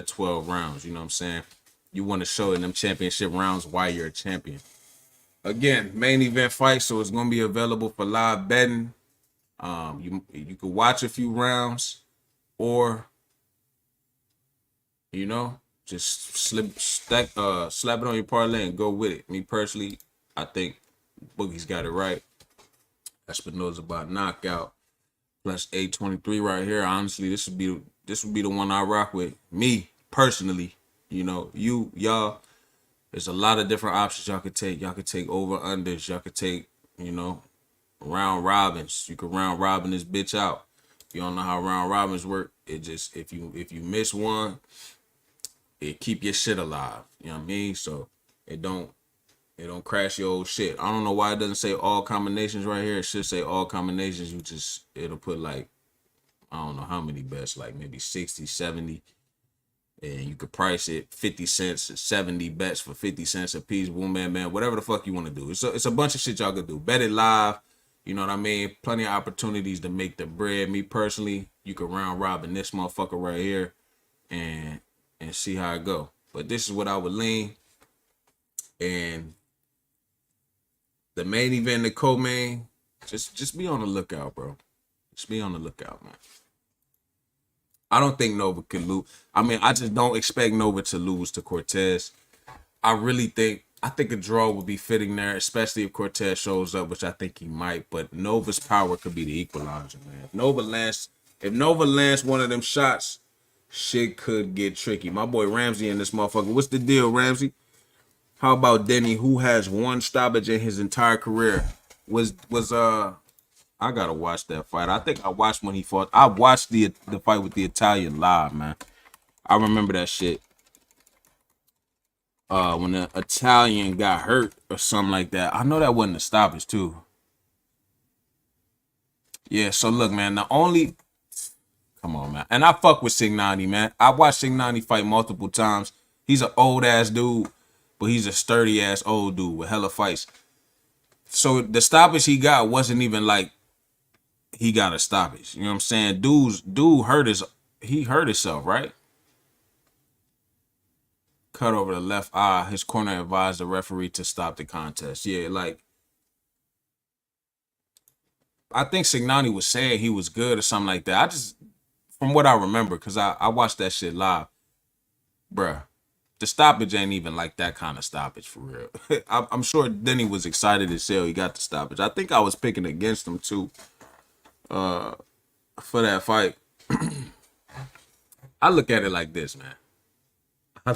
Speaker 8: 12 rounds. You know what I'm saying? You want to show in them championship rounds why you're a champion. Again, main event fight, so it's going to be available for live betting. You could watch a few rounds, or you know, just slap it on your parlay and go with it. Me personally, I think Boogie's got it right. Espinoza by knockout. Plus 823 right here. Honestly, this would be the one I rock with. Me personally, you know, y'all. There's a lot of different options y'all could take. Y'all could take over unders. Y'all could take, you know, round robins. You could round robin this bitch out. If you don't know how round robins work, it just if you miss one, it keep your shit alive. You know what I mean? So it don't crash your old shit. I don't know why it doesn't say all combinations right here. It should say all combinations. It'll put like, I don't know how many bets, like maybe 60, 70. And you could price it 50 cents, 70 bets for 50 cents a piece. Boom, bam, bam. Whatever the fuck you want to do. It's a bunch of shit y'all could do. Bet it live. You know what I mean? Plenty of opportunities to make the bread. Me personally, you could round robin this motherfucker right here and see how it go. But this is what I would lean. And the main event, the co-main, just be on the lookout, bro. Just be on the lookout, man. I don't think Nova can lose. I mean, I just don't expect Nova to lose to Cortez. I think a draw would be fitting there, especially if Cortez shows up, which I think he might. But Nova's power could be the equalizer, man. If Nova lands one of them shots, shit could get tricky. My boy Ramsey in this motherfucker. What's the deal, Ramsey? How about Denny, who has one stoppage in his entire career? I gotta watch that fight. I think I watched when he fought. I watched the fight with the Italian live, man. I remember that shit. When the Italian got hurt or something like that. I know that wasn't a stoppage too. Yeah, so look, man, come on, man. And I fuck with Signani, man. I watched Signani fight multiple times. He's an old ass dude, but he's a sturdy ass old dude with hella fights. So the stoppage he got wasn't even like he got a stoppage. You know what I'm saying? Dude hurt himself, right? Cut over the left eye. His corner advised the referee to stop the contest. Yeah, like I think Signani was saying he was good or something like that. I just, from what I remember, because I watched that shit live, bruh. The stoppage ain't even like that kind of stoppage for real. I'm sure Denny was excited as hell he got the stoppage. I think I was picking against him too. For that fight. I look at it like this, man. I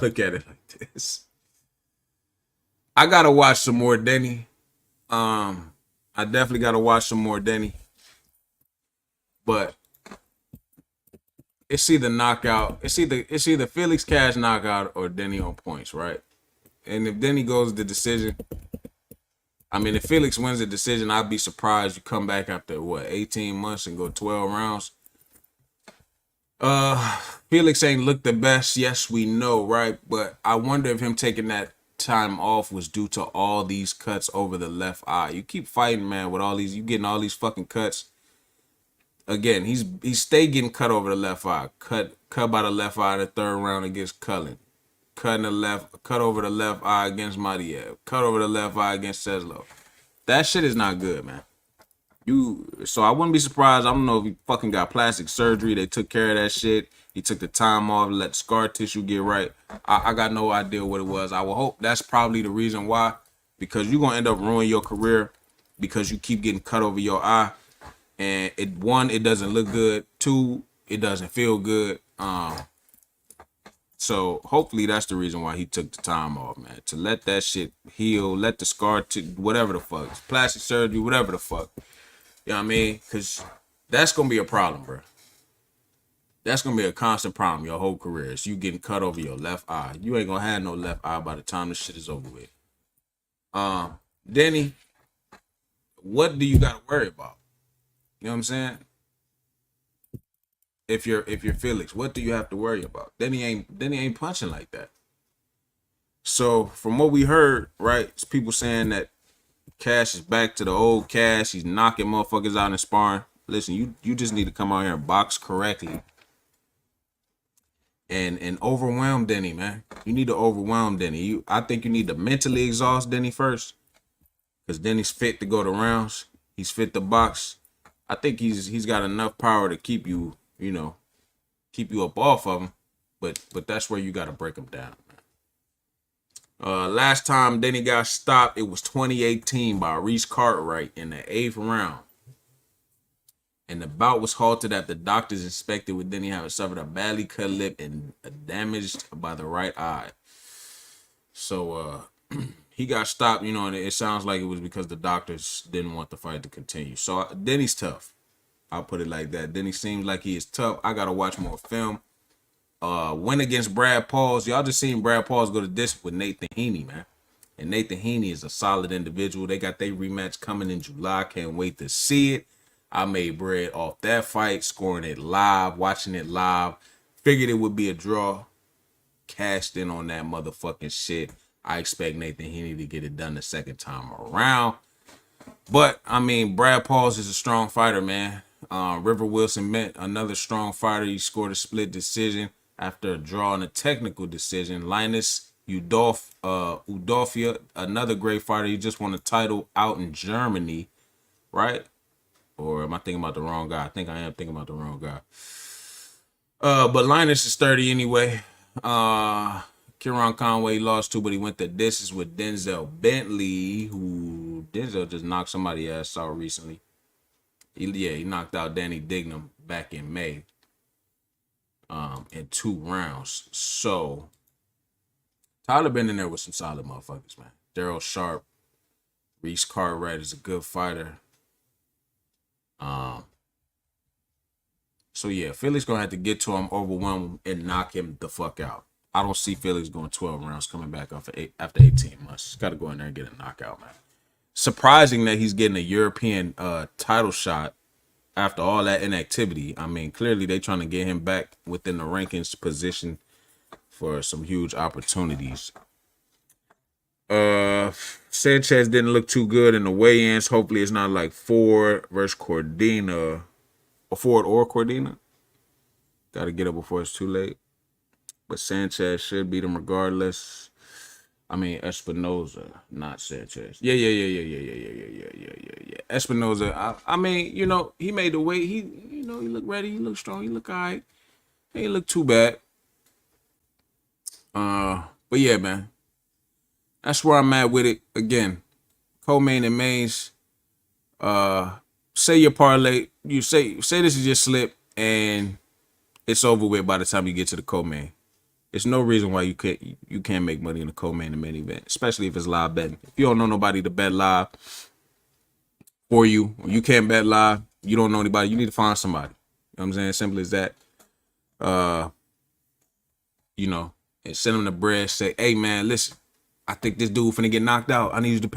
Speaker 8: gotta watch some more Denny. I definitely gotta watch some more Denny. But it's either knockout. It's either Felix Cash knockout or Denny on points, right? And if Denny goes the decision, I mean, if Felix wins the decision, I'd be surprised you come back after, 18 months and go 12 rounds. Felix ain't looked the best. Yes, we know, right? But I wonder if him taking that time off was due to all these cuts over the left eye. You keep fighting, man, with all these, you getting all these fucking cuts. Again, he's stay getting cut over the left eye. Cut by the left eye in the third round against Cullen. Cut over the left eye against Madiev. Cut over the left eye against Ceslo. That shit is not good, man. So I wouldn't be surprised. I don't know if he fucking got plastic surgery. They took care of that shit. He took the time off, let the scar tissue get right. I got no idea what it was. I will hope that's probably the reason why. Because you're gonna end up ruining your career because you keep getting cut over your eye. And it doesn't look good. Two, it doesn't feel good. So hopefully that's the reason why he took the time off, man. To let that shit heal, let the scar to whatever the fuck. Plastic surgery, whatever the fuck. You know what I mean? Because that's going to be a problem, bro. That's going to be a constant problem your whole career. Is you getting cut over your left eye. You ain't going to have no left eye by the time this shit is over with. Denny, what do you got to worry about? You know what I'm saying? If you're Felix, what do you have to worry about? Denny ain't punching like that. So from what we heard, right, it's people saying that Cash is back to the old Cash. He's knocking motherfuckers out in sparring. Listen, you just need to come out here and box correctly. And overwhelm Denny, man. You need to overwhelm Denny. I think you need to mentally exhaust Denny first. Because Denny's fit to go to rounds. He's fit to box. I think he's got enough power to keep you up off of him. But that's where you got to break him down, man. Last time Denny got stopped, it was 2018 by Reese Cartwright in the 8th round. And the bout was halted after doctors inspected with Denny having suffered a badly cut lip and damaged by the right eye. So he got stopped, you know, and it sounds like it was because the doctors didn't want the fight to continue. So Denny's tough. I'll put it like that. Denny seems like he is tough. I gotta watch more film. Win against Brad Pauls. Y'all just seen Brad Pauls go to this with Nathan Heaney, man. And Nathan Heaney is a solid individual. They got their rematch coming in July. Can't wait to see it. I made bread off that fight, scoring it live, watching it live. Figured it would be a draw. Cashed in on that motherfucking shit. I expect Nathan Heaney to get it done the second time around. But, I mean, Brad Pauls is a strong fighter, man. River Wilson met another strong fighter. He scored a split decision after a draw and a technical decision. Linus Udolphia, another great fighter. He just won a title out in Germany, right? Or am I thinking about the wrong guy? I think I am thinking about the wrong guy. But Linus is 30 anyway. Kieran Conway lost to, but he went to distance with Denzel Bentley, who Denzel just knocked somebody's ass out recently. He knocked out Danny Dignam back in May in 2 rounds. So Tyler been in there with some solid motherfuckers, man. Daryl Sharp, Reese Cartwright is a good fighter. So yeah, Philly's gonna have to get to him, overwhelm him, and knock him the fuck out. I don't see Philly's going 12 rounds coming back after 18 months. Got to go in there and get a knockout, man. Surprising that he's getting a European title shot after all that inactivity. I mean, clearly they trying to get him back within the rankings position for some huge opportunities. Sanchez didn't look too good in the weigh-ins. Hopefully it's not like Ford versus Cordina. Or Ford or Cordina. Got to get up before it's too late. But Sanchez should beat him regardless. I mean, Espinoza, not Sanchez. Yeah. Espinoza, I mean, you know, he made the weight. He looked ready. He looked strong. He looked all right. He didn't look too bad. But yeah, man. That's where I'm at with it. Again, co-main and mains. Say your parlay. You say this is your slip, and it's over with by the time you get to the co-main. There's no reason why you can't make money in the co-main and main event, especially if it's live betting. If you don't know nobody to bet live for you, or you can't bet live, you don't know anybody, you need to find somebody. You know what I'm saying? Simple as that. You know, and send them the bread. Say, hey man, listen, I think this dude finna get knocked out. I need you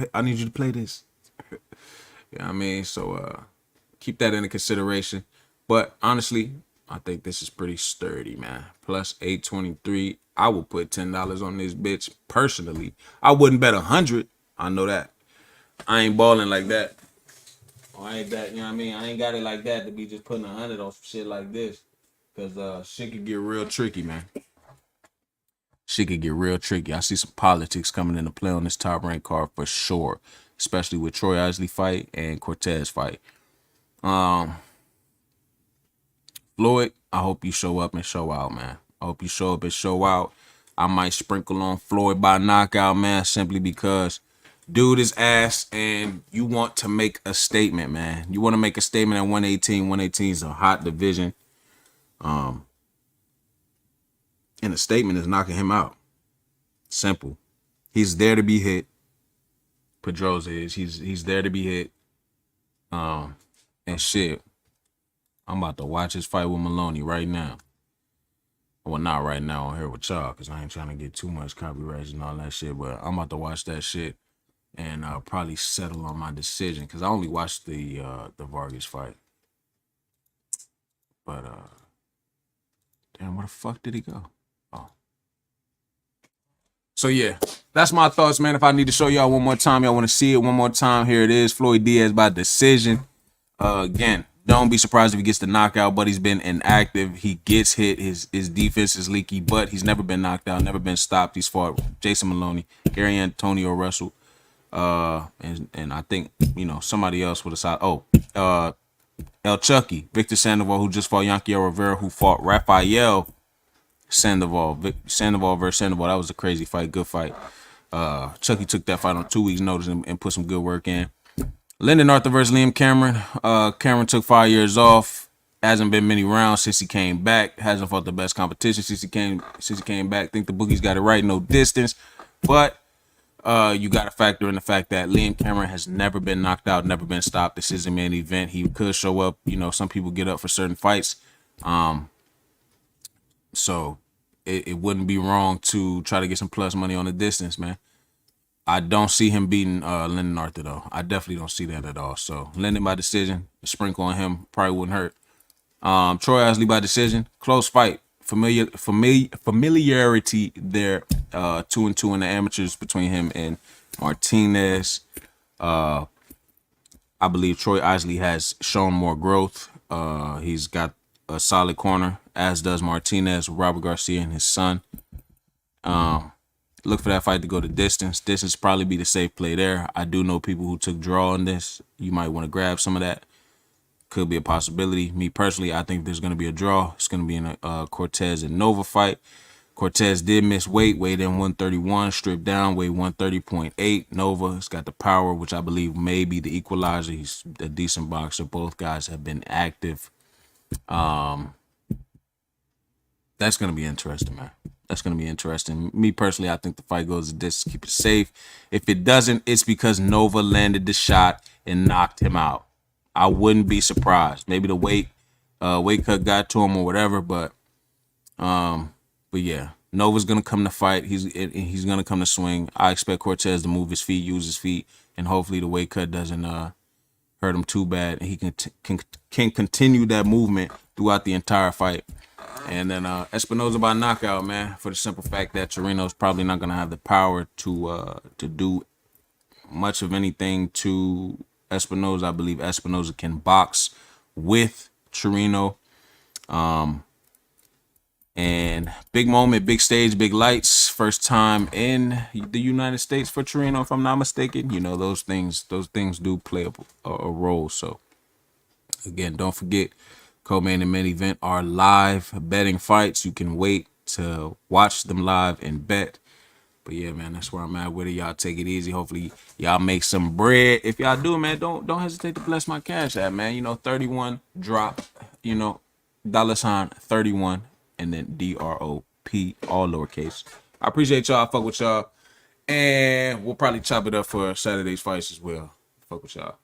Speaker 8: to play this. You know what I mean? So keep that into consideration. But honestly, I think this is pretty sturdy, man. Plus 823. I would put $10 on this bitch personally. I wouldn't bet 100. I know that. I ain't balling like that. Or I ain't that, you know what I mean? I ain't got it like that to be just putting 100 on some shit like this. Because shit could get real tricky, man. Shit could get real tricky. I see some politics coming into play on this top rank card for sure. Especially with Troy Isley fight and Cortez fight. Floyd, I hope you show up and show out, man. I hope you show up and show out. I might sprinkle on Floyd by knockout, man, simply because dude is ass and you want to make a statement, man. You want to make a statement at 118. 118 is a hot division. And the statement is knocking him out. Simple. He's there to be hit. Pedroza is. He's there to be hit. And shit. I'm about to watch his fight with Maloney right now. Well, not right now on here with y'all, because I ain't trying to get too much copyrights and all that shit, but I'm about to watch that shit and probably settle on my decision, because I only watched the Vargas fight. But, damn, where the fuck did he go? Oh. So, yeah, that's my thoughts, man. If I need to show y'all one more time, y'all want to see it one more time, here it is. Floyd Diaz by decision. Again, don't be surprised if he gets the knockout, but he's been inactive. He gets hit. His defense is leaky, but he's never been knocked out, never been stopped. He's fought Jason Maloney, Gary Antonio Russell, and I think, you know, somebody else with a side. Oh, El Chucky, Victor Sandoval, who just fought Yanquiel Rivera, who fought Rafael Sandoval. Sandoval versus Sandoval. That was a crazy fight. Good fight. Chucky took that fight on 2 weeks' notice and put some good work in. Lyndon Arthur versus Liam Cameron. Cameron took 5 years off. Hasn't been many rounds since he came back. Hasn't fought the best competition since he came back. Think the bookies got it right. No distance, but you got to factor in the fact that Liam Cameron has never been knocked out, never been stopped. This is a main event. He could show up. You know, some people get up for certain fights. So it wouldn't be wrong to try to get some plus money on the distance, man. I don't see him beating Lyndon Arthur, though. I definitely don't see that at all. So Lyndon by decision, a sprinkle on him probably wouldn't hurt. Troy Isley by decision, close fight. Familiarity there, 2-2 in the amateurs between him and Martinez. I believe Troy Isley has shown more growth. He's got a solid corner, as does Martinez, Robert Garcia and his son. Look for that fight to go to distance. Distance probably be the safe play there. I do know people who took draw on this. You might want to grab some of that. Could be a possibility. Me personally, I think there's going to be a draw. It's going to be in a Cortez and Nova fight. Cortez did miss weight, weighed in 131, stripped down, weighed 130.8. Nova has got the power, which I believe may be the equalizer. He's a decent boxer. Both guys have been active. That's going to be interesting, man. That's going to be interesting. Me personally, I think the fight goes to distance. Keep it safe. If it doesn't, it's because Nova landed the shot and knocked him out. I wouldn't be surprised. Maybe the weight cut got to him or whatever, but yeah, Nova's gonna come to fight. He's gonna come to swing. I expect Cortez to move his feet, use his feet, and hopefully the weight cut doesn't hurt him too bad, and he can continue that movement throughout the entire fight. And then Espinoza by knockout, man, for the simple fact that Chirino's probably not gonna have the power to do much of anything to Espinoza. I believe Espinoza can box with Chirino. And big moment, big stage, big lights. First time in the United States for Chirino, if I'm not mistaken. You know, those things do play a role. So again, don't forget, co-main and main event are live betting fights. You can wait to watch them live and bet. But yeah, man, that's where I'm at with it. Y'all take it easy. Hopefully y'all make some bread. If y'all do, man, don't hesitate to bless my cash app, man. You know, 31 drop, you know, $31 and then DROP, all lowercase. I appreciate y'all. Fuck with y'all. And we'll probably chop it up for Saturday's fights as well. Fuck with y'all.